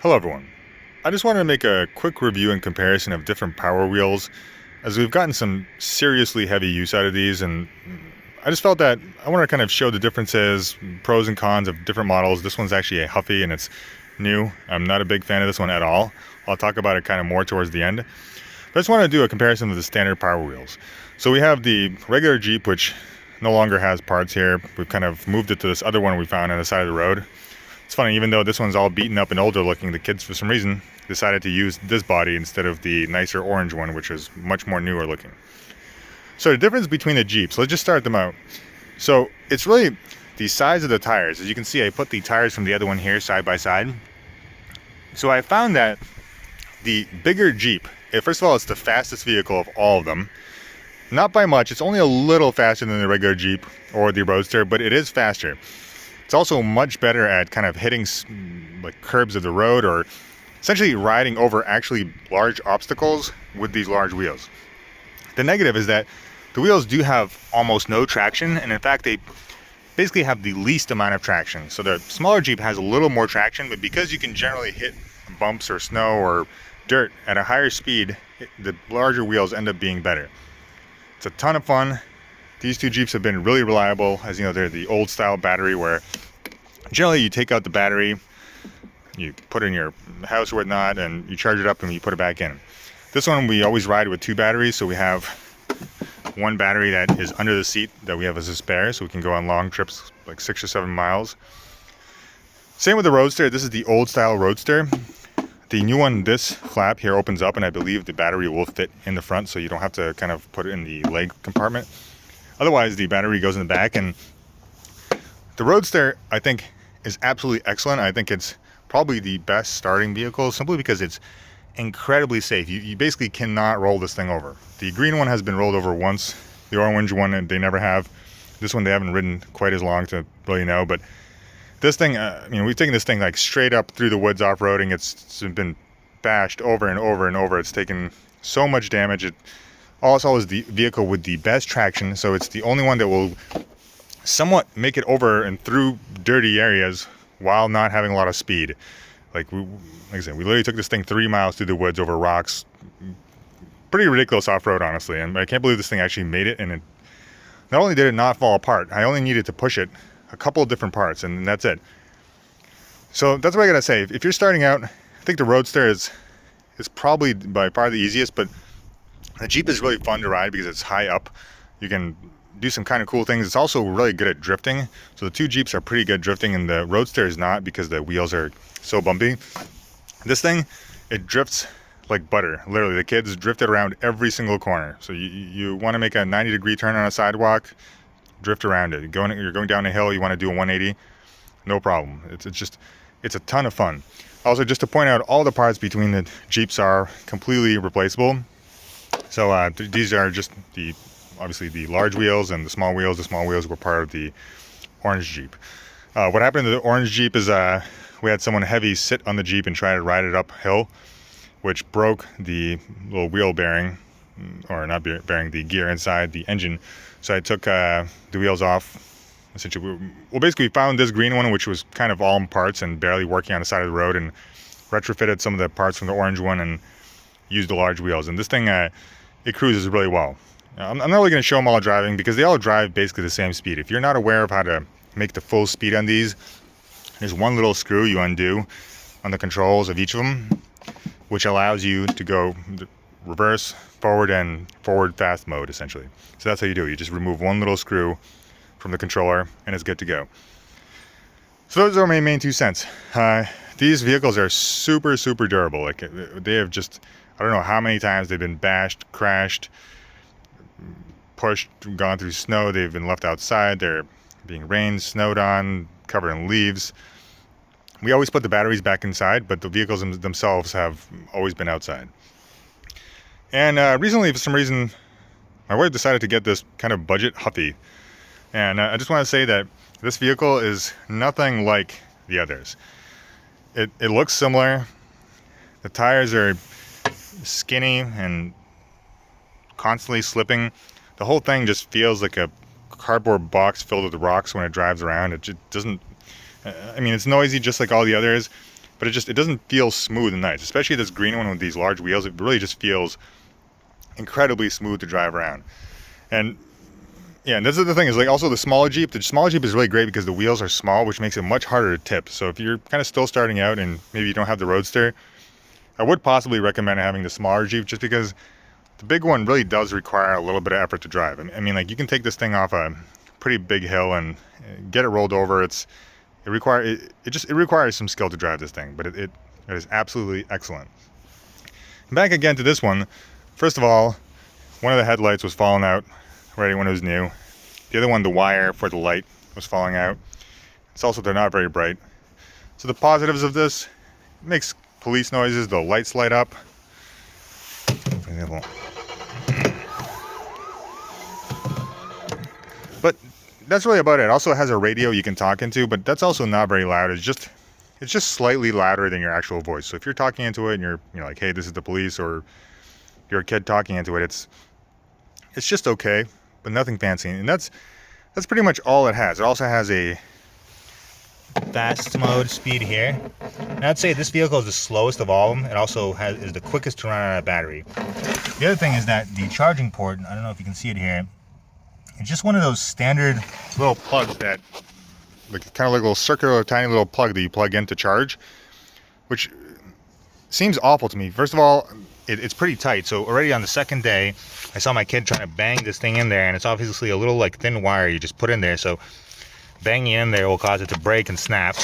Hello everyone. I just wanted to make a quick review and comparison of different power wheels, as we've gotten some seriously heavy use out of these, and I just felt that I want to kind of show the differences, pros and cons of different models. This one's actually a Huffy and it's new. I'm not a big fan of this one at all. I'll talk about it kind of more towards the end. But I just want to do a comparison of the standard power wheels. So we have the regular Jeep, which no longer has parts here. We've kind of moved it to this other one we found on the side of the road. It's funny, even though this one's all beaten up and older looking, the kids for some reason decided to use this body instead of the nicer orange one, which is much more newer looking. So the difference between the Jeeps, let's just start them out. So it's really the size of the tires. As you can see, I put the tires from the other one here side by side. So I found that the bigger Jeep, first of all, it's the fastest vehicle of all of them. Not by much, it's only a little faster than the regular Jeep or the Roadster, but it is faster. It's also much better at kind of hitting like curbs of the road, or essentially riding over actually large obstacles with these large wheels. The negative is that the wheels do have almost no traction, and in fact they basically have the least amount of traction. So the smaller Jeep has a little more traction, but because you can generally hit bumps or snow or dirt at a higher speed, the larger wheels end up being better. It's a ton of fun. These two Jeeps have been really reliable. As you know, they're the old style battery where generally you take out the battery, you put it in your house or whatnot, and you charge it up and you put it back in. This one we always ride with two batteries, so we have one battery that is under the seat that we have as a spare, so we can go on long trips like 6 or 7 miles. Same with the Roadster. This is the old style Roadster. The new one, this flap here opens up, and I believe the battery will fit in the front, so you don't have to kind of put it in the leg compartment. Otherwise, the battery goes in the back, and the Roadster, I think, is absolutely excellent. I think it's probably the best starting vehicle, simply because it's incredibly safe. You basically cannot roll this thing over. The green one has been rolled over once. The orange one, they never have. This one, they haven't ridden quite as long to really know, but this thing, we've taken this thing like straight up through the woods off-roading. It's been bashed over and over and over. It's taken so much damage. It also is the vehicle with the best traction, so it's the only one that will somewhat make it over and through dirty areas while not having a lot of speed. Like I said, we literally took this thing 3 miles through the woods over rocks. Pretty ridiculous off-road, honestly, and I can't believe this thing actually made it. And it not only did it not fall apart, I only needed to push it a couple of different parts, and that's it. So that's what I gotta say. If you're starting out, I think the Roadster is probably by far the easiest, but the Jeep is really fun to ride because it's high up. You can do some kind of cool things. It's also really good at drifting. So the two Jeeps are pretty good drifting, and the Roadster is not, because the wheels are so bumpy. This thing, it drifts like butter. Literally, the kids drifted around every single corner. So you want to make a 90-degree turn on a sidewalk, drift around it. You're going down a hill, you want to do a 180, no problem. It's a ton of fun. Also, just to point out, all the parts between the Jeeps are completely replaceable. So these are just obviously the large wheels and the small wheels. The small wheels were part of the orange Jeep. What happened to the orange Jeep is we had someone heavy sit on the Jeep and try to ride it uphill, which broke the little wheel bearing, or not bearing, the gear inside the engine. So I took the wheels off. Essentially, basically we found this green one, which was kind of all in parts and barely working on the side of the road, and retrofitted some of the parts from the orange one and used the large wheels. And this thing, it cruises really well. I'm not really going to show them all driving, because they all drive basically the same speed. If you're not aware of how to make the full speed on these, there's one little screw you undo on the controls of each of them, which allows you to go reverse, forward, and forward fast mode, essentially. So that's how you do it. You just remove one little screw from the controller and it's good to go. So those are my main 2 cents. These vehicles are super, super durable. Like, they have just, I don't know how many times they've been bashed, crashed, pushed, gone through snow. They've been left outside. They're being rained, snowed on, covered in leaves. We always put the batteries back inside, but the vehicles themselves have always been outside. And recently, for some reason, my wife decided to get this kind of budget Huffy. And I just want to say that this vehicle is nothing like the others. It looks similar. The tires are skinny and constantly slipping. The whole thing just feels like a cardboard box filled with rocks when it drives around. It just doesn't, it's noisy just like all the others. but it doesn't feel smooth and nice, especially this green one with these large wheels. It really just feels incredibly smooth to drive around. And yeah, and this is the thing, is like also the smaller Jeep is really great because the wheels are small, which makes it much harder to tip. So if you're kind of still starting out and maybe you don't have the Roadster, I would possibly recommend having the smaller Jeep, just because the big one really does require a little bit of effort to drive. I mean, like, you can take this thing off a pretty big hill and get it rolled over. It requires some skill to drive this thing, but it is absolutely excellent. Back again to this one. First of all, one of the headlights was falling out already when it was new. The other one, the wire for the light, was falling out. It's also, they're not very bright. So the positives of this, it makes police noises, the lights light up. For example. But that's really about it. It also has a radio you can talk into, but that's also not very loud. It's just slightly louder than your actual voice. So if you're talking into it and you're like, hey, this is the police, or you're a kid talking into it, it's just okay, but nothing fancy. And that's pretty much all it has. It also has a fast mode speed here. And I'd say this vehicle is the slowest of all of them. It also is the quickest to run out of battery. The other thing is that the charging port, I don't know if you can see it here, it's just one of those standard little plugs that, like, kind of like a little circular, tiny little plug that you plug in to charge, which seems awful to me. First of all, it's pretty tight. So already on the second day, I saw my kid trying to bang this thing in there, and it's obviously a little like thin wire you just put in there. So banging in there will cause it to break and snap.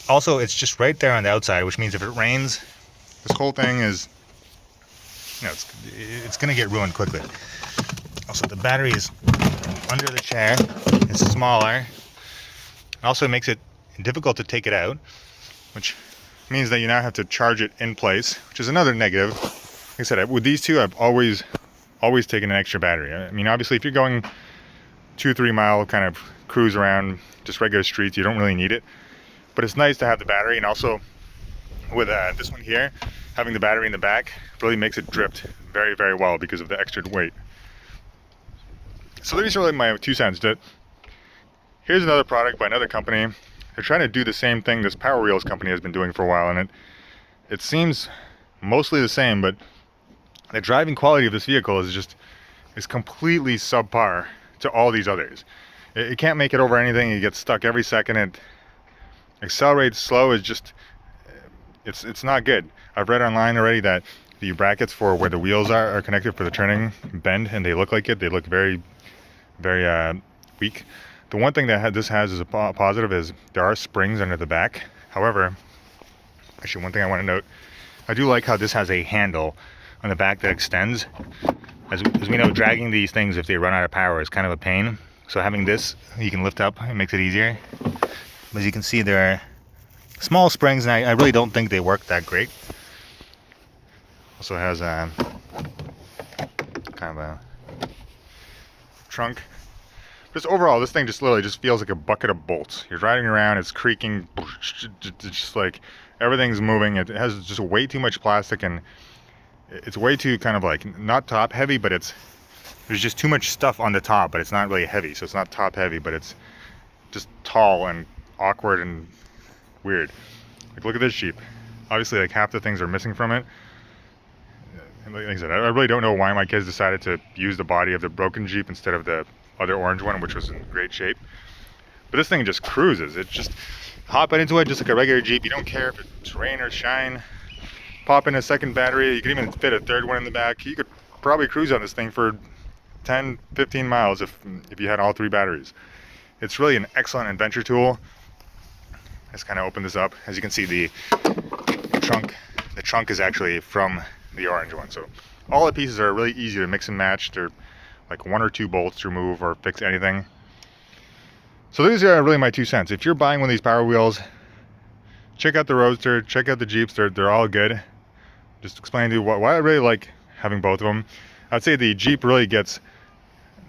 Also, it's just right there on the outside, which means if it rains, this whole thing is, it's gonna get ruined quickly. Also, the battery is under the chair. It's smaller. It also makes it difficult to take it out, which means that you now have to charge it in place, which is another negative. Like I said, with these two, I've always taken an extra battery. I mean, obviously, if you're going 2-3 mile kind of cruise around just regular streets, you don't really need it. But it's nice to have the battery, and also with this one here, having the battery in the back really makes it drift very, very well because of the extra weight. So these are really my 2 cents. Here's another product by another company. They're trying to do the same thing this Power Wheels company has been doing for a while, and it seems mostly the same, but the driving quality of this vehicle is completely subpar to all these others. It can't make it over anything. It gets stuck every second. It accelerates slow. It's not good. I've read online already that the brackets for where the wheels are connected for the turning bend, and they look like it. They look very, very weak. The one thing that this has as a positive is there are springs under the back. However, actually, one thing I want to note, I do like how this has a handle on the back that extends. As we know, dragging these things if they run out of power is kind of a pain. So having this, you can lift up, it makes it easier. As you can see, there are small springs, and I really don't think they work that great. Also has a kind of a trunk. Just overall, this thing just literally just feels like a bucket of bolts. You're driving around, it's creaking, it's just like everything's moving. It has just way too much plastic, and it's way too kind of like not top heavy, but there's just too much stuff on the top, but it's not really heavy. So it's not top heavy, but it's just tall and awkward and weird. Like, look at this Jeep. Obviously, like, half the things are missing from it. And like I said, I really don't know why my kids decided to use the body of the broken Jeep instead of the other orange one, which was in great shape. But this thing just cruises. It just hop into it just like a regular Jeep. You don't care if it's rain or shine. Pop in a second battery. You can even fit a third one in the back. You could probably cruise on this thing for 10-15 miles if you had all 3 batteries. It's really an excellent adventure tool. Let's kind of open this up. As you can see, the trunk is actually from the orange one. So all the pieces are really easy to mix and match. They're like 1 or 2 bolts to remove or fix anything. So these are really my 2 cents. If you're buying one of these Power Wheels, check out the Roadster, check out the Jeeps. They're all good. Just explain to you why I really like having both of them. I'd say the Jeep really gets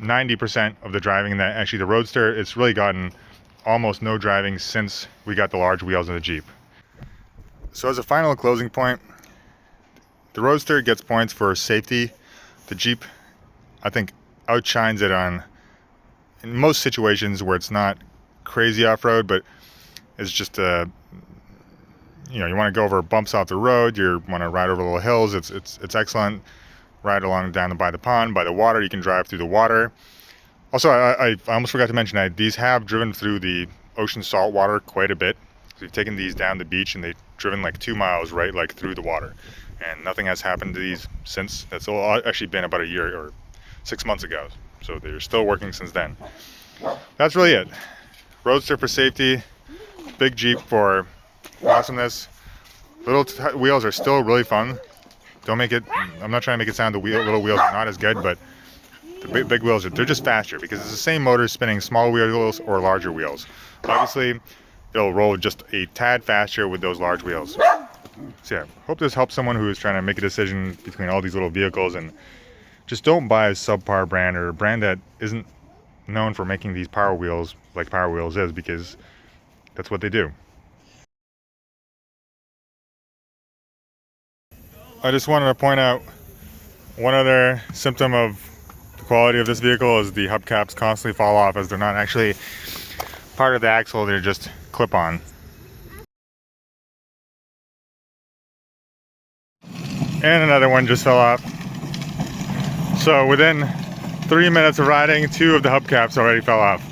90% of the driving, and that actually the Roadster, it's really gotten almost no driving since we got the large wheels in the Jeep. So as a final closing point, the Roadster gets points for safety. The Jeep, I think, outshines it in most situations where it's not crazy off-road, but it's just you want to go over bumps off the road, you want to ride over little hills, it's excellent. Ride along down by the pond, by the water, you can drive through the water. Also, I almost forgot to mention, these have driven through the ocean salt water quite a bit. So we've taken these down the beach and they've driven like 2 miles, right, like through the water. And nothing has happened to these since. That's actually been about a year or 6 months ago. So they're still working since then. That's really it. Roadster for safety, big Jeep for awesomeness. Little wheels are still really fun. Don't make it, I'm not trying to make it sound the little wheels are not as good, but the big wheels, they're just faster because it's the same motor spinning small wheels or larger wheels. Obviously, it'll roll just a tad faster with those large wheels. So yeah, hope this helps someone who is trying to make a decision between all these little vehicles, and just don't buy a subpar brand or a brand that isn't known for making these Power Wheels like Power Wheels is, because that's what they do. I just wanted to point out one other symptom of the quality of this vehicle is the hubcaps constantly fall off, as they're not actually part of the axle, they're just clip-on. And another one just fell off. So within 3 minutes of riding, 2 of the hubcaps already fell off.